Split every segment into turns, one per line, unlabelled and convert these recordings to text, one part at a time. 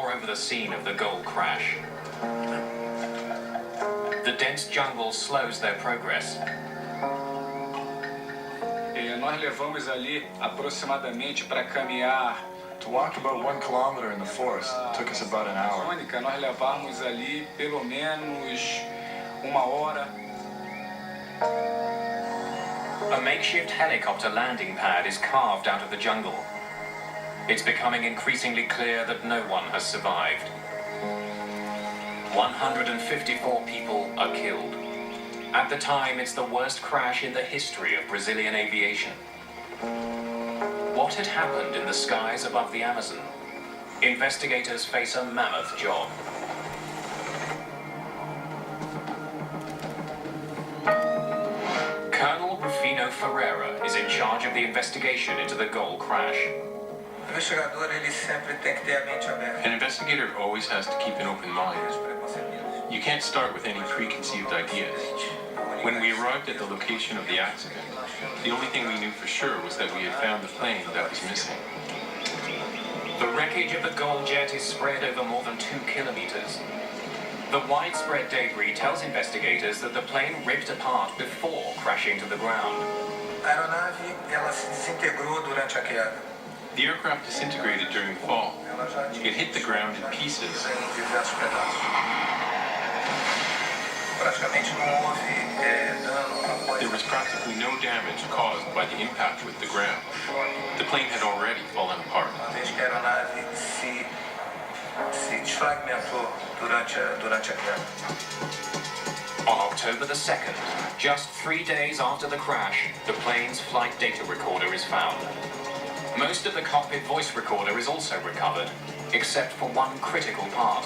hover over the scene of the Gold crash. The dense jungle slows their progress.
Nós levamos ali aproximadamente para caminhar.
To walk about 1 kilometer in the forest took us about an hour.
Nós levamos ali pelo menos 1 hora.
A makeshift helicopter landing pad is carved out of the jungle. It's becoming increasingly clear that no one has survived. 154 people are killed. At the time, it's the worst crash in the history of Brazilian aviation. What had happened in the skies above the Amazon? Investigators face a mammoth job. Colonel Rufino Ferreira is in charge of the investigation into the Gold crash.
An investigator always has to keep an open mind. You can't start with any preconceived ideas. When we arrived at the location of the accident, the only thing we knew for sure was that we had found the plane that was missing.
The wreckage of the Gold jet is spread over more than 2 kilometers. The widespread debris tells investigators that the plane ripped apart before crashing to the ground.
The aircraft disintegrated during the fall. It hit the ground in pieces. There was practically no damage caused by the impact with the ground. The plane had already fallen apart.
On October the 2nd, just 3 days after the crash, the plane's flight data recorder is found. Most of the cockpit voice recorder is also recovered, except for one critical part.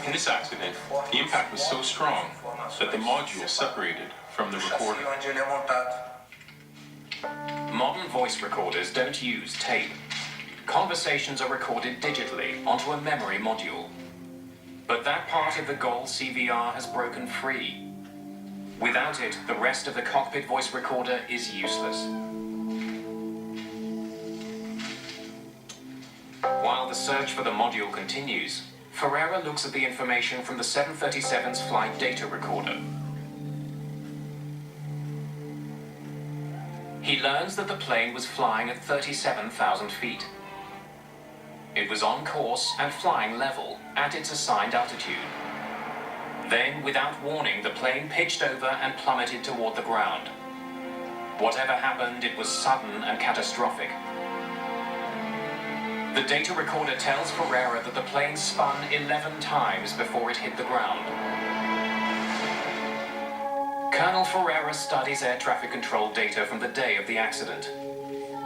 In this accident, the impact was so strong that the module separated from the recorder.
Modern voice recorders don't use tape. Conversations are recorded digitally onto a memory module. But that part of the Gold CVR has broken free. Without it, the rest of the cockpit voice recorder is useless. While the search for the module continues, Ferreira looks at the information from the 737's flight data recorder. He learns that the plane was flying at 37,000 feet. It was on course and flying level at its assigned altitude. Then, without warning, the plane pitched over and plummeted toward the ground. Whatever happened, it was sudden and catastrophic. The data recorder tells Ferreira that the plane spun 11 times before it hit the ground. Colonel Ferreira studies air traffic control data from the day of the accident.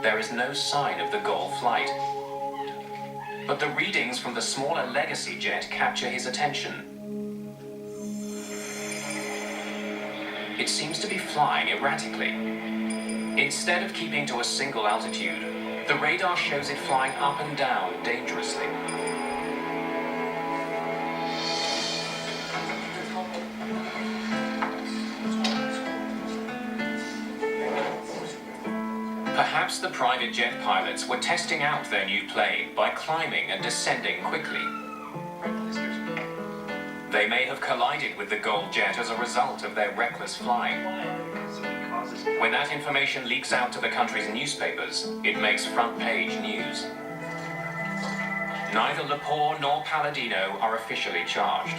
There is no sign of the Gold flight. But the readings from the smaller Legacy jet capture his attention. It seems to be flying erratically. Instead of keeping to a single altitude, the radar shows it flying up and down dangerously. Perhaps the private jet pilots were testing out their new plane by climbing and descending quickly. They may have collided with the Gold jet as a result of their reckless flying. When that information leaks out to the country's newspapers, it makes front-page news. Neither Lepore nor Palladino are officially charged,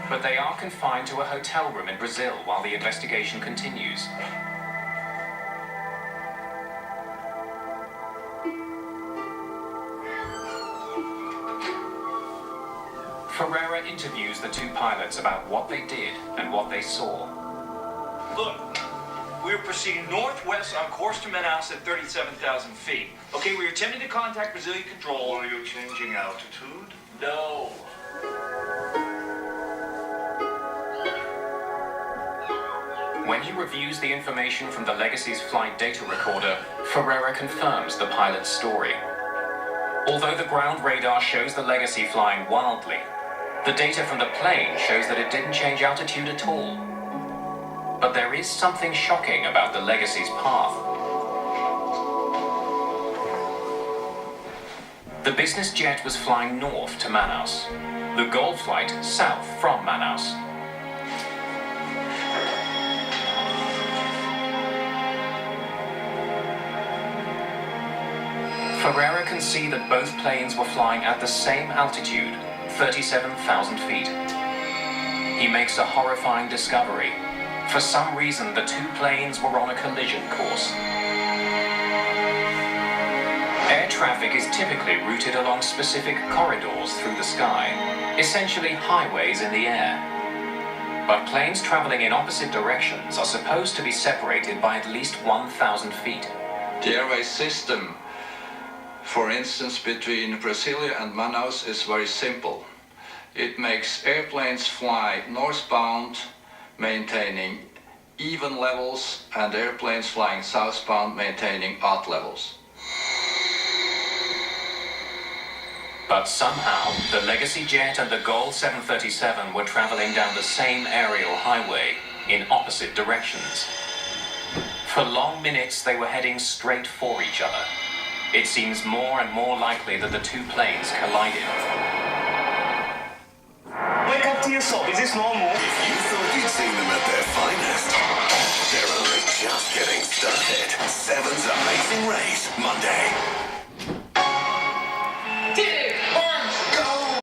but they are confined to a hotel room in Brazil while the investigation continues. Ferreira interviews the 2 pilots about what they did and what they saw.
Look, we were proceeding northwest on course to Manaus at 37,000 feet. Okay, we were attempting to contact Brazilian control.
Were you changing altitude?
No.
When he reviews the information from the Legacy's flight data recorder, Ferreira confirms the pilot's story. Although the ground radar shows the Legacy flying wildly, the data from the plane shows that it didn't change altitude at all. But there is something shocking about the Legacy's path. The business jet was flying north to Manaus, the Gold flight south from Manaus. Ferreira can see that both planes were flying at the same altitude, 37,000 feet. He makes a horrifying discovery. For some reason, the two planes were on a collision course. Air traffic is typically routed along specific corridors through the sky, essentially highways in the air. But planes traveling in opposite directions are supposed to be separated by at least 1,000 feet.
The airway system, for instance, between Brasilia and Manaus is very simple. It makes airplanes fly northbound, maintaining even levels, and airplanes flying southbound, maintaining odd levels.
But somehow, the Legacy jet and the Gol 737 were traveling down the same aerial highway in opposite directions. For long minutes, they were heading straight for each other. It seems more and more likely that the two planes collided.
Wake up to yourself. Is this normal?
If you thought you'd seen them at their finest, they're only just getting started. Seven's Amazing Race, Monday.